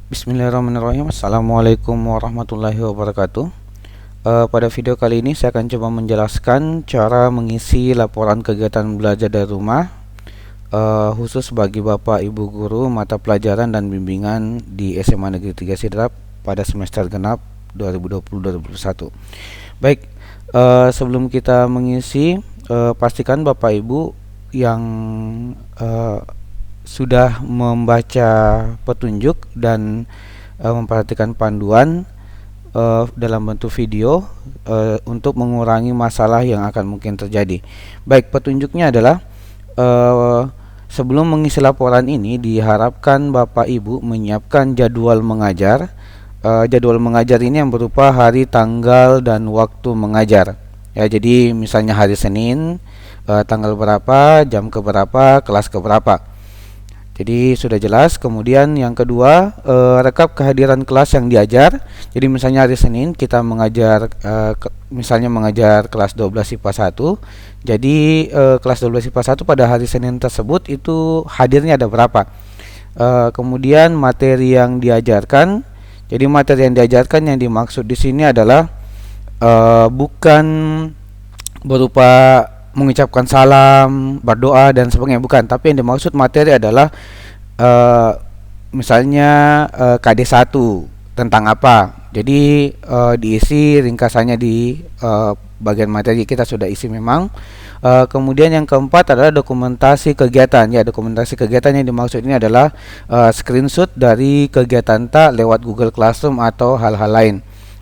Bismillahirrahmanirrahim. Assalamualaikum warahmatullahi wabarakatuh. Pada video kali ini saya akan coba menjelaskan cara mengisi laporan kegiatan belajar dari rumah, khusus bagi Bapak Ibu Guru mata pelajaran dan bimbingan di SMA Negeri 3 Sidrap pada semester genap 2020-2021. Baik, sebelum kita mengisi, pastikan Bapak Ibu yang sudah membaca petunjuk dan memperhatikan panduan dalam bentuk video untuk mengurangi masalah yang akan mungkin terjadi. Baik, petunjuknya adalah sebelum mengisi laporan ini diharapkan Bapak Ibu menyiapkan jadwal mengajar. Jadwal mengajar ini yang berupa hari, tanggal, dan waktu mengajar. Ya, jadi misalnya hari Senin, tanggal berapa, jam keberapa, kelas keberapa. Jadi sudah jelas. Kemudian yang kedua, rekap kehadiran kelas yang diajar. Jadi misalnya hari Senin kita mengajar misalnya mengajar kelas 12 IPA 1. Jadi kelas 12 IPA 1 pada hari Senin tersebut itu hadirnya ada berapa. Kemudian materi yang diajarkan. Jadi materi yang diajarkan yang dimaksud di sini adalah bukan berupa mengucapkan salam, berdoa dan sebagainya, bukan. Tapi yang dimaksud materi adalah misalnya KD1 tentang apa. Jadi diisi ringkasannya di bagian materi kita sudah isi memang. Kemudian yang keempat adalah dokumentasi kegiatan. Ya, dokumentasi kegiatan yang dimaksud ini adalah screenshot dari kegiatan tak lewat Google Classroom atau hal-hal lain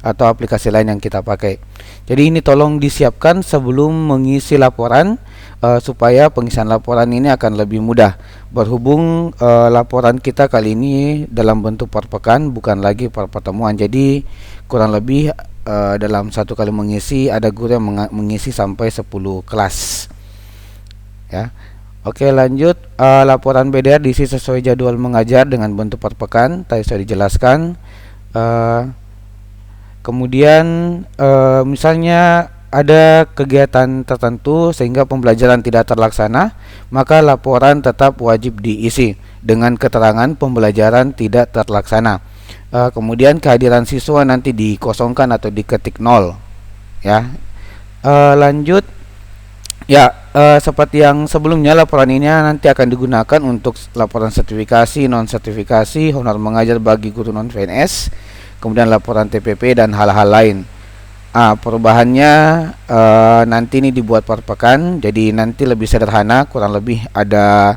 atau aplikasi lain yang kita pakai. Jadi ini tolong disiapkan sebelum mengisi laporan supaya pengisian laporan ini akan lebih mudah. Berhubung laporan kita kali ini dalam bentuk per pekan, bukan lagi per pertemuan. Jadi kurang lebih dalam satu kali mengisi ada guru yang mengisi sampai 10 kelas. Ya. Oke, lanjut. Laporan BDR diisi sesuai jadwal mengajar dengan bentuk per pekan. Tadi sudah dijelaskan. Kemudian misalnya ada kegiatan tertentu sehingga pembelajaran tidak terlaksana, maka laporan tetap wajib diisi dengan keterangan pembelajaran tidak terlaksana. Kemudian kehadiran siswa nanti dikosongkan atau diketik 0. Ya. Lanjut. Ya, seperti yang sebelumnya, laporan ini nanti akan digunakan untuk laporan sertifikasi, non sertifikasi, honor mengajar bagi guru non PNS, kemudian laporan TPP dan hal-hal lain. Perubahannya nanti ini dibuat per pekan, jadi nanti lebih sederhana, kurang lebih ada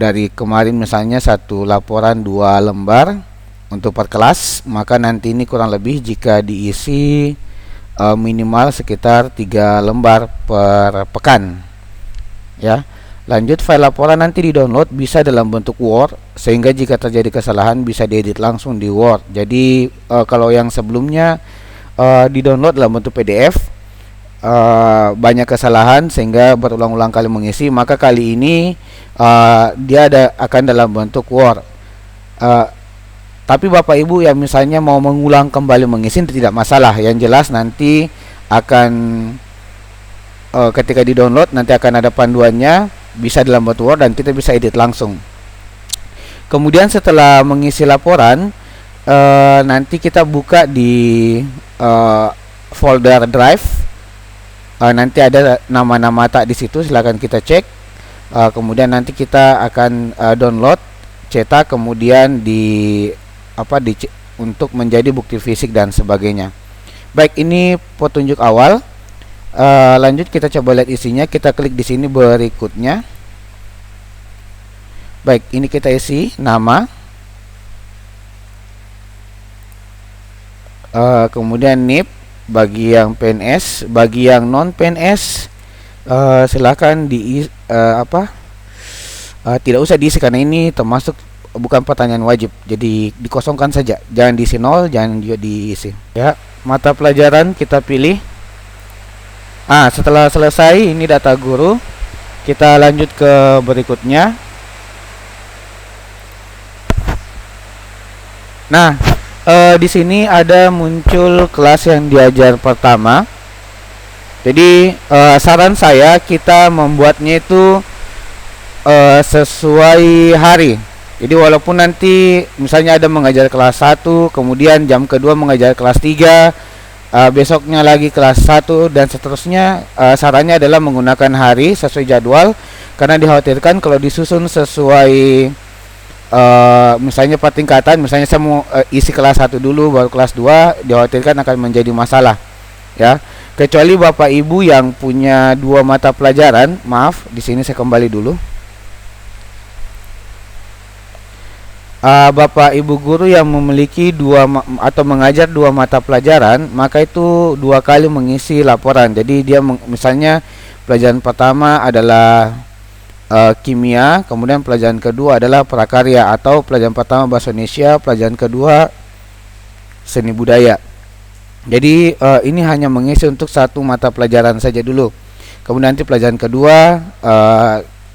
dari kemarin misalnya satu laporan 2 lembar untuk per kelas, maka nanti ini kurang lebih jika diisi minimal sekitar 3 lembar per pekan. Ya. Lanjut, file laporan nanti di-download bisa dalam bentuk Word, sehingga jika terjadi kesalahan bisa diedit langsung di Word. Jadi kalau yang sebelumnya di-download dalam bentuk PDF, banyak kesalahan sehingga berulang-ulang kali mengisi, maka kali ini dia akan dalam bentuk Word. Tapi Bapak Ibu yang misalnya mau mengulang kembali mengisi tidak masalah. Yang jelas nanti akan ketika di-download nanti akan ada panduannya, bisa dalam bentuk Word dan kita bisa edit langsung. Kemudian setelah mengisi laporan, nanti kita buka di folder Drive. Nanti ada nama-nama tak di situ, silakan kita cek. Kemudian nanti kita akan download, cetak, kemudian untuk menjadi bukti fisik dan sebagainya. Baik, ini petunjuk awal. Lanjut kita coba lihat isinya. Kita klik di sini berikutnya. Baik, ini kita isi nama, kemudian NIP bagi yang PNS, bagi yang non PNS silakan tidak usah diisi karena ini termasuk bukan pertanyaan wajib, jadi dikosongkan saja, jangan diisi 0, jangan juga diisi. Ya, mata pelajaran kita pilih. Setelah selesai ini data guru, kita lanjut ke berikutnya. Nah, di sini ada muncul kelas yang diajar pertama. Jadi saran saya kita membuatnya itu sesuai hari. Jadi walaupun nanti misalnya ada mengajar kelas 1, kemudian jam kedua mengajar kelas 3, besoknya lagi kelas 1 dan seterusnya, sarannya adalah menggunakan hari sesuai jadwal, karena dikhawatirkan kalau disusun sesuai misalnya pertingkatan, misalnya saya mau isi kelas 1 dulu baru kelas 2, dikhawatirkan akan menjadi masalah ya. Kecuali Bapak Ibu yang punya 2 mata pelajaran, maaf, di sini saya kembali dulu. Bapak Ibu guru yang memiliki atau mengajar 2 mata pelajaran, maka itu 2 kali mengisi laporan. Jadi dia misalnya pelajaran pertama adalah kimia, kemudian pelajaran kedua adalah prakarya, atau pelajaran pertama bahasa Indonesia, pelajaran kedua seni budaya. Jadi ini hanya mengisi untuk 1 mata pelajaran saja dulu. Kemudian nanti pelajaran kedua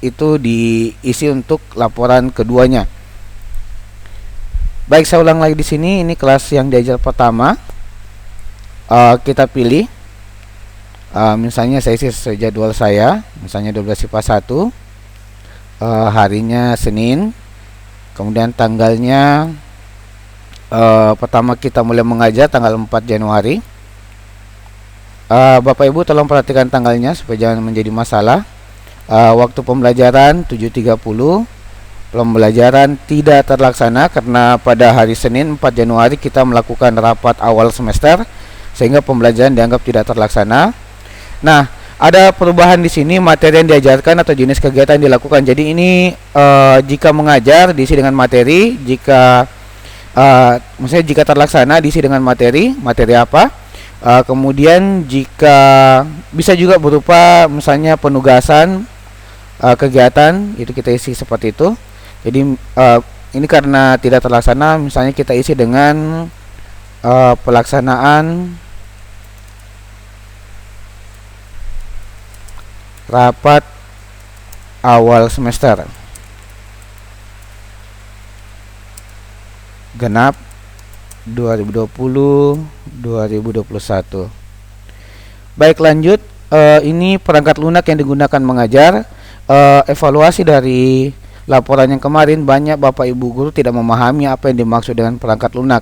itu diisi untuk laporan keduanya. Baik, saya ulang lagi di sini. Ini kelas yang diajar pertama. Kita pilih. Misalnya saya isi sesuai jadwal saya. Misalnya 12 IPA 1. Harinya Senin. Kemudian tanggalnya pertama kita mulai mengajar tanggal 4 Januari. Bapak Ibu tolong perhatikan tanggalnya supaya jangan menjadi masalah. Waktu pembelajaran 7.30. Pembelajaran tidak terlaksana karena pada hari Senin 4 Januari kita melakukan rapat awal semester, sehingga pembelajaran dianggap tidak terlaksana. Nah, ada perubahan di sini, materi yang diajarkan atau jenis kegiatan yang dilakukan. Jadi ini jika mengajar diisi dengan materi, jika misalnya jika terlaksana diisi dengan materi apa. Kemudian jika bisa juga berupa misalnya penugasan kegiatan, itu kita isi seperti itu. Jadi ini karena tidak terlaksana, misalnya kita isi dengan pelaksanaan rapat awal semester genap 2020-2021. Baik, lanjut. Ini perangkat lunak yang digunakan mengajar. Evaluasi dari laporan yang kemarin, banyak Bapak Ibu guru tidak memahami apa yang dimaksud dengan perangkat lunak.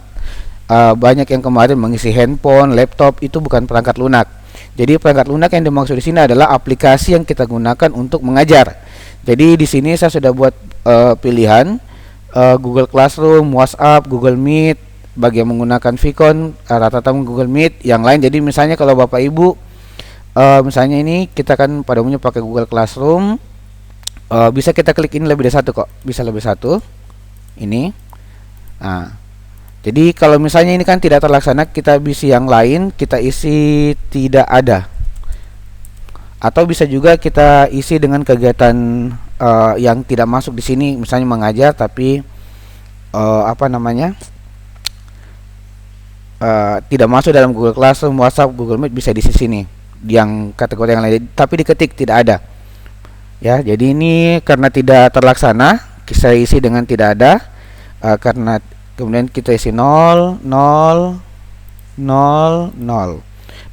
Banyak yang kemarin mengisi handphone, laptop, itu bukan perangkat lunak. Jadi perangkat lunak yang dimaksud di sini adalah aplikasi yang kita gunakan untuk mengajar. Jadi di sini saya sudah buat pilihan Google Classroom, WhatsApp, Google Meet. Bagi yang menggunakan Vicon, rata-rata Google Meet. Yang lain, jadi misalnya kalau Bapak Ibu misalnya ini kita kan pada umumnya pakai Google Classroom. Bisa kita klik ini lebih dari 1 kok, bisa lebih 1 ini. Nah, jadi kalau misalnya ini kan tidak terlaksana, kita isi yang lain, kita isi tidak ada. Atau bisa juga kita isi dengan kegiatan yang tidak masuk di sini, misalnya mengajar tapi tidak masuk dalam Google Classroom, WhatsApp, Google Meet, bisa di sini yang kategori yang lain, tapi diketik tidak ada. Ya, jadi ini karena tidak terlaksana, kita isi dengan tidak ada. Karena kemudian kita isi 0, 0, 0, 0.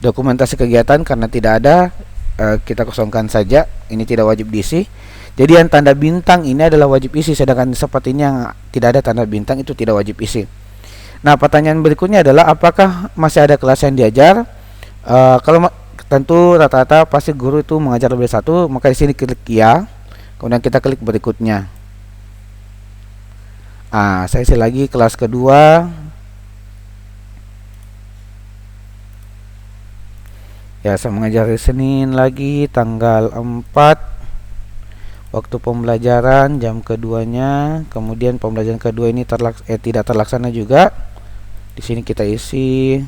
Dokumentasi kegiatan karena tidak ada, kita kosongkan saja. Ini tidak wajib diisi. Jadi yang tanda bintang ini adalah wajib isi, sedangkan seperti ini yang tidak ada tanda bintang itu tidak wajib isi. Nah, pertanyaan berikutnya adalah apakah masih ada kelas yang diajar? Kalau tentu rata-rata pasti guru itu mengajar lebih 1, maka di sini klik ya. Kemudian kita klik berikutnya. Saya isi lagi kelas kedua. Ya, saya mengajar hari Senin lagi tanggal 4. Waktu pembelajaran jam keduanya, kemudian pembelajaran kedua ini tidak terlaksana juga. Di sini kita isi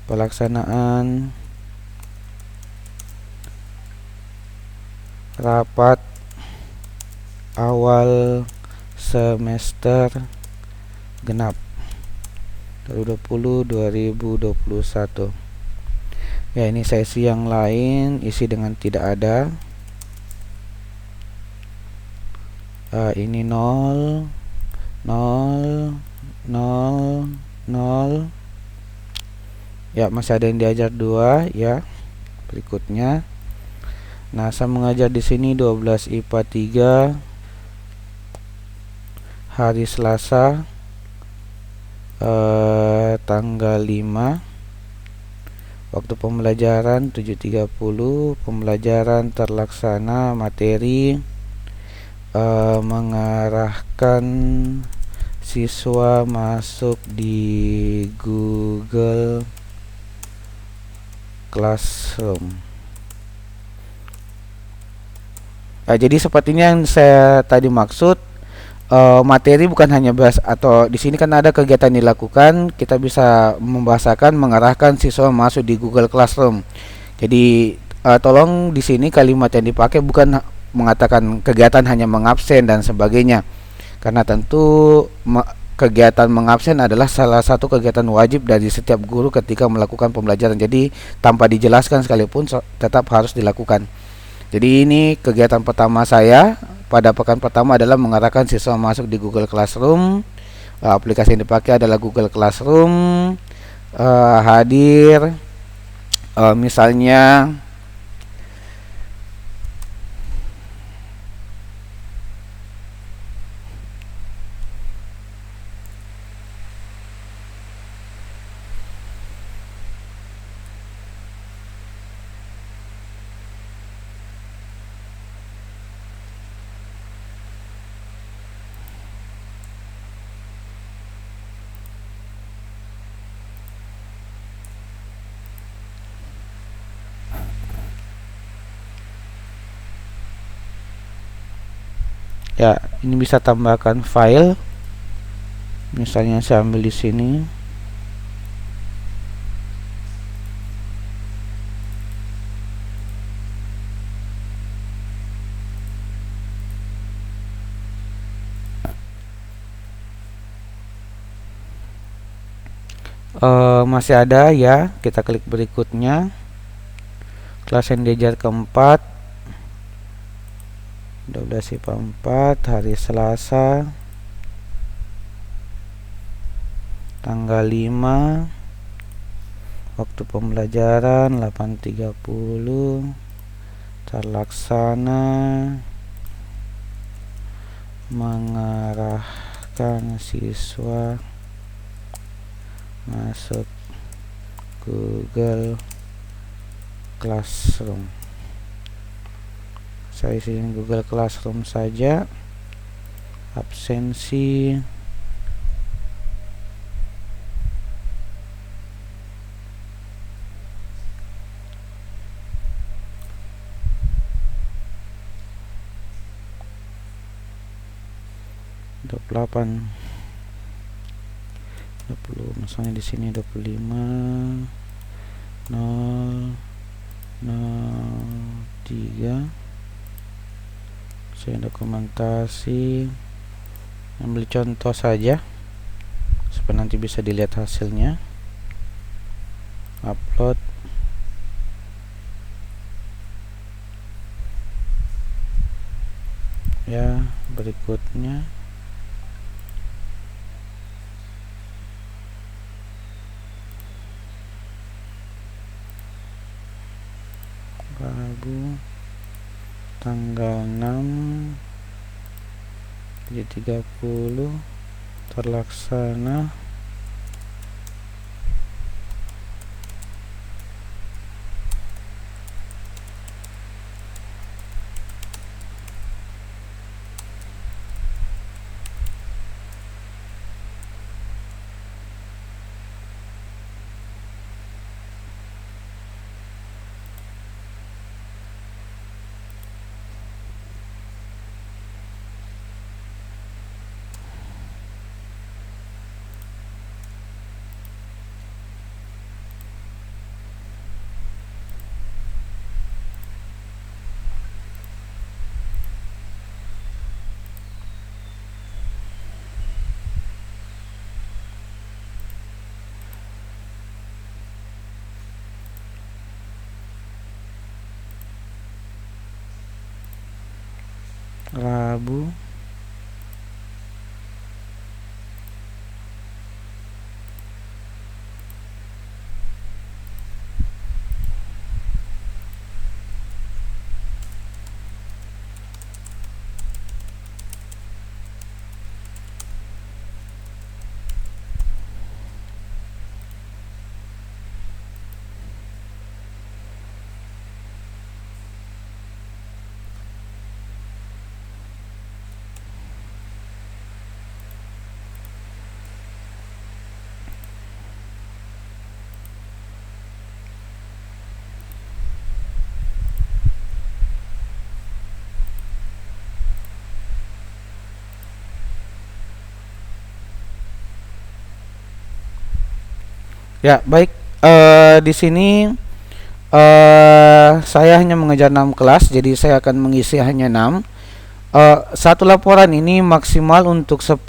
pelaksanaan rapat awal semester genap 2020-2021. Ya, ini sesi yang lain, isi dengan tidak ada. Ini 0, 0, 0, 0. Ya, masih ada yang diajar 2 ya. Berikutnya Nah, saya mengajar di sini 12 IPA 3 hari Selasa tanggal 5. Waktu pembelajaran 7.30. Pembelajaran terlaksana materi mengarahkan siswa masuk di Google Classroom. Jadi sepertinya yang saya tadi maksud, materi bukan hanya bahas, atau di sini kan ada kegiatan dilakukan, kita bisa membahasakan mengarahkan siswa masuk di Google Classroom. Jadi tolong di sini kalimat yang dipakai bukan mengatakan kegiatan hanya mengabsen dan sebagainya, karena tentu kegiatan mengabsen adalah salah satu kegiatan wajib dari setiap guru ketika melakukan pembelajaran. Jadi tanpa dijelaskan sekalipun tetap harus dilakukan. Jadi ini kegiatan pertama saya pada pekan pertama adalah mengarahkan siswa masuk di Google Classroom. Aplikasi yang dipakai adalah Google Classroom. Hadir misalnya ya, ini bisa tambahkan file. Misalnya saya ambil di sini. Masih ada ya, kita klik berikutnya. Kelas yang diajar keempat 12 IPA 4 hari Selasa tanggal 5. Waktu pembelajaran 8.30. Terlaksana mengarahkan siswa masuk Google Classroom. Saya isiin Google Classroom saja. Absensi (28) 20, misalnya di sini 25 003. Saya dokumentasi, ambil contoh saja supaya nanti bisa dilihat hasilnya. Upload. Ya, berikutnya Rabu tanggal 6 7.30 terlaksana Rabu Ya, baik. Di sini saya hanya mengejar 6 kelas, jadi saya akan mengisi hanya 6. Satu laporan ini maksimal untuk 10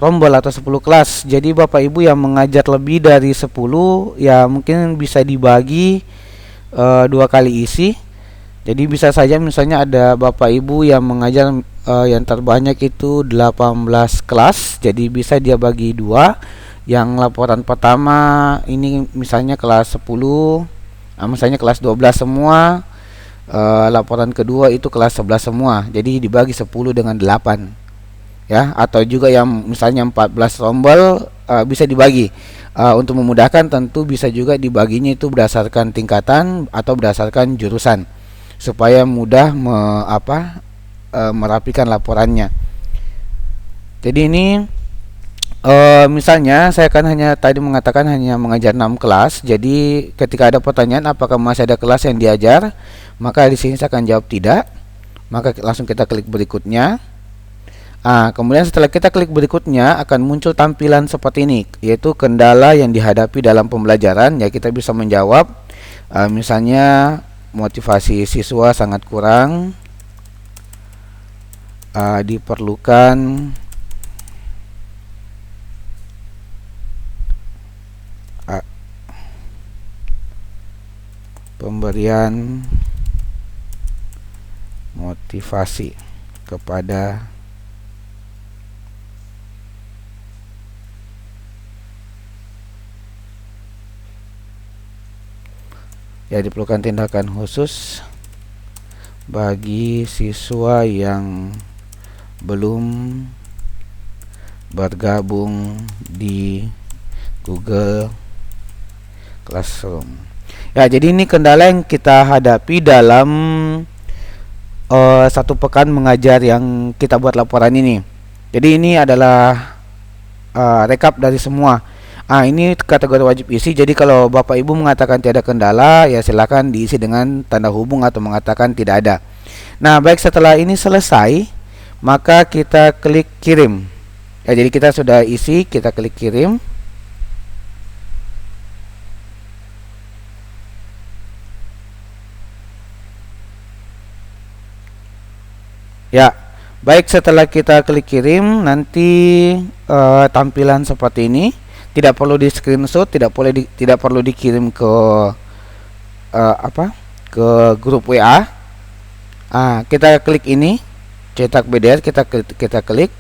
rombel atau 10 kelas. Jadi Bapak Ibu yang mengajar lebih dari 10 ya mungkin bisa dibagi 2 kali isi. Jadi bisa saja misalnya ada Bapak Ibu yang mengajar yang terbanyak itu 18 kelas. Jadi bisa dia bagi 2. Yang laporan pertama ini misalnya kelas 10, misalnya kelas 12 semua. Laporan kedua itu kelas 11 semua. Jadi dibagi 10 dengan 8. Ya, atau juga yang misalnya 14 rombel bisa dibagi. Untuk memudahkan tentu bisa juga dibaginya itu berdasarkan tingkatan atau berdasarkan jurusan supaya mudah merapikan laporannya. Jadi ini misalnya saya kan hanya tadi mengatakan hanya mengajar 6 kelas. Jadi ketika ada pertanyaan apakah masih ada kelas yang diajar, maka di sini saya akan jawab tidak. Maka langsung kita klik berikutnya. Kemudian setelah kita klik berikutnya akan muncul tampilan seperti ini, yaitu kendala yang dihadapi dalam pembelajaran. Ya, kita bisa menjawab misalnya motivasi siswa sangat kurang, diperlukan pemberian motivasi kepada diperlukan tindakan khusus bagi siswa yang belum bergabung di Google Classroom. Ya, jadi ini kendala yang kita hadapi dalam 1 pekan mengajar yang kita buat laporan ini. Jadi ini adalah rekap dari semua. Ini kategori wajib isi. Jadi kalau Bapak Ibu mengatakan tiada kendala, ya silakan diisi dengan tanda hubung atau mengatakan tidak ada. Nah, baik, setelah ini selesai, maka kita klik kirim. Ya, jadi kita sudah isi, kita klik kirim. Ya, baik, setelah kita klik kirim nanti tampilan seperti ini. Tidak perlu di screenshot, tidak perlu dikirim ke ke grup WA. Kita klik ini, cetak PDF, kita klik.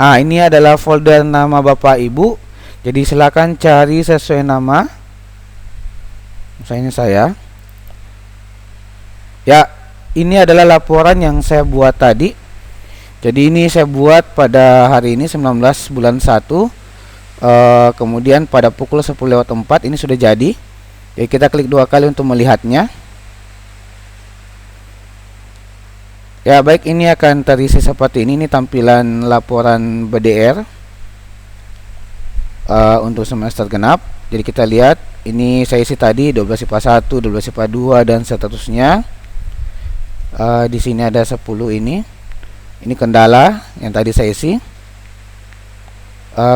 Ini adalah folder nama Bapak Ibu. Jadi silakan cari sesuai nama. Misalnya saya. Ya, ini adalah laporan yang saya buat tadi. Jadi ini saya buat pada hari ini 19 bulan 1. Kemudian pada pukul 10:04 ini sudah jadi. Jadi kita klik 2 kali untuk melihatnya. Ya, baik, ini akan terisi seperti ini. Ini tampilan laporan BDR untuk semester genap. Jadi kita lihat, ini saya isi tadi 12 IPA 1, 12 IPA 2 dan seterusnya. Di sini ada 10 ini. Ini kendala yang tadi saya isi.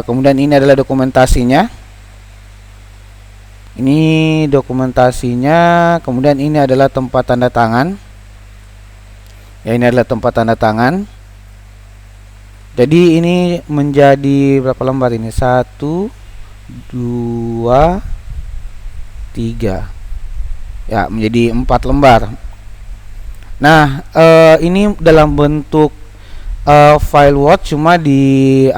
Kemudian ini adalah dokumentasinya. Ini dokumentasinya. Kemudian ini adalah tempat tanda tangan. Ya, ini adalah tempat tanda tangan. Jadi ini menjadi berapa lembar ini? 1, 2, 3. Ya, menjadi 4 lembar. Nah, ini dalam bentuk file Word, cuma dia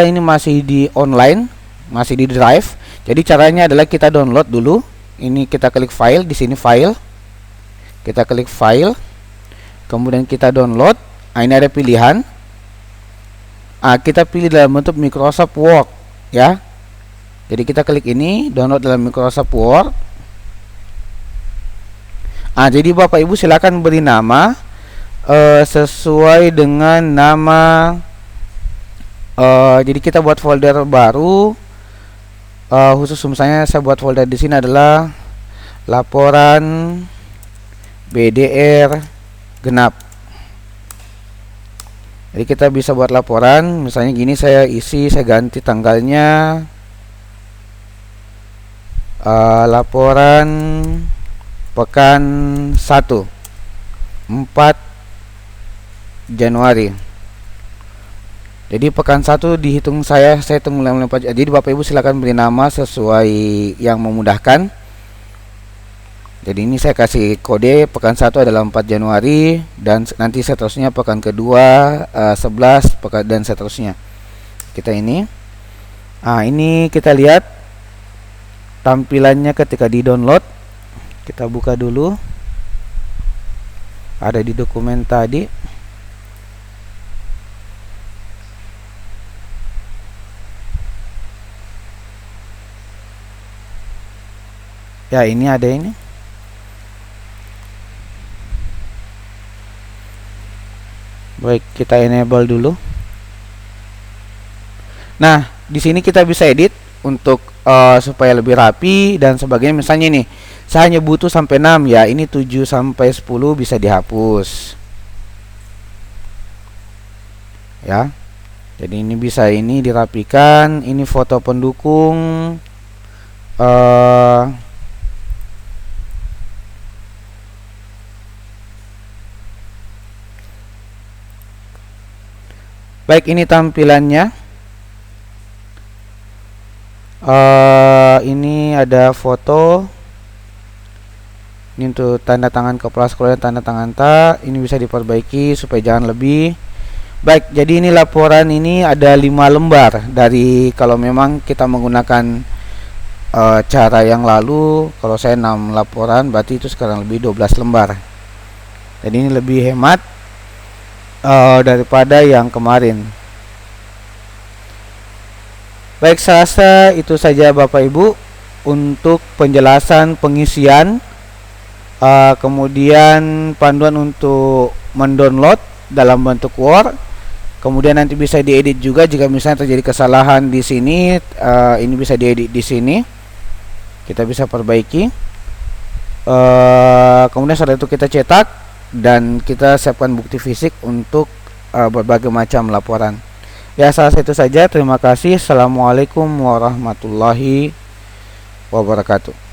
ini masih di online, masih di drive. Jadi caranya adalah kita download dulu. Ini kita klik file, di sini file. Kita klik file. Kemudian kita download. Ini ada pilihan. Kita pilih dalam bentuk Microsoft Word, ya. Jadi kita klik ini, download dalam Microsoft Word. Jadi Bapak Ibu silakan beri nama sesuai dengan nama. Jadi kita buat folder baru. Khusus misalnya saya buat folder di sini adalah laporan BDR genap. Jadi kita bisa buat laporan, misalnya gini, saya isi, saya ganti tanggalnya, laporan pekan 1 4 Januari. Jadi pekan 1 dihitung saya hitung mulai pajak. Jadi Bapak Ibu silakan beri nama sesuai yang memudahkan. Jadi ini saya kasih kode pekan 1 adalah 4 Januari dan nanti seterusnya pekan kedua 11 pekan dan seterusnya. Kita ini. Ini kita lihat tampilannya ketika di-download. Kita buka dulu. Ada di dokumen tadi. Ya, ini ada ini. Baik, kita enable dulu. Nah, di sini kita bisa edit untuk supaya lebih rapi dan sebagainya. Misalnya ini, saya hanya butuh sampai 6 ya. Ini 7 sampai 10 bisa dihapus. Ya. Jadi ini bisa ini dirapikan, ini foto pendukung baik, ini tampilannya. Ini ada foto. Ini untuk tanda tangan kepala sekolah dan tanda tangan ini bisa diperbaiki supaya jangan lebih. Baik, jadi ini laporan ini ada 5 lembar dari kalau memang kita menggunakan cara yang lalu. Kalau saya 6 laporan berarti itu sekarang lebih 12 lembar. Jadi ini lebih hemat daripada yang kemarin. Baik, saya rasa itu saja Bapak Ibu untuk penjelasan pengisian, kemudian panduan untuk mendownload dalam bentuk Word, kemudian nanti bisa diedit juga jika misalnya terjadi kesalahan di sini. Ini bisa diedit di sini, kita bisa perbaiki. Kemudian setelah itu kita cetak dan kita siapkan bukti fisik untuk berbagai macam laporan. Ya, salah satu saja. Terima kasih. Assalamualaikum warahmatullahi wabarakatuh.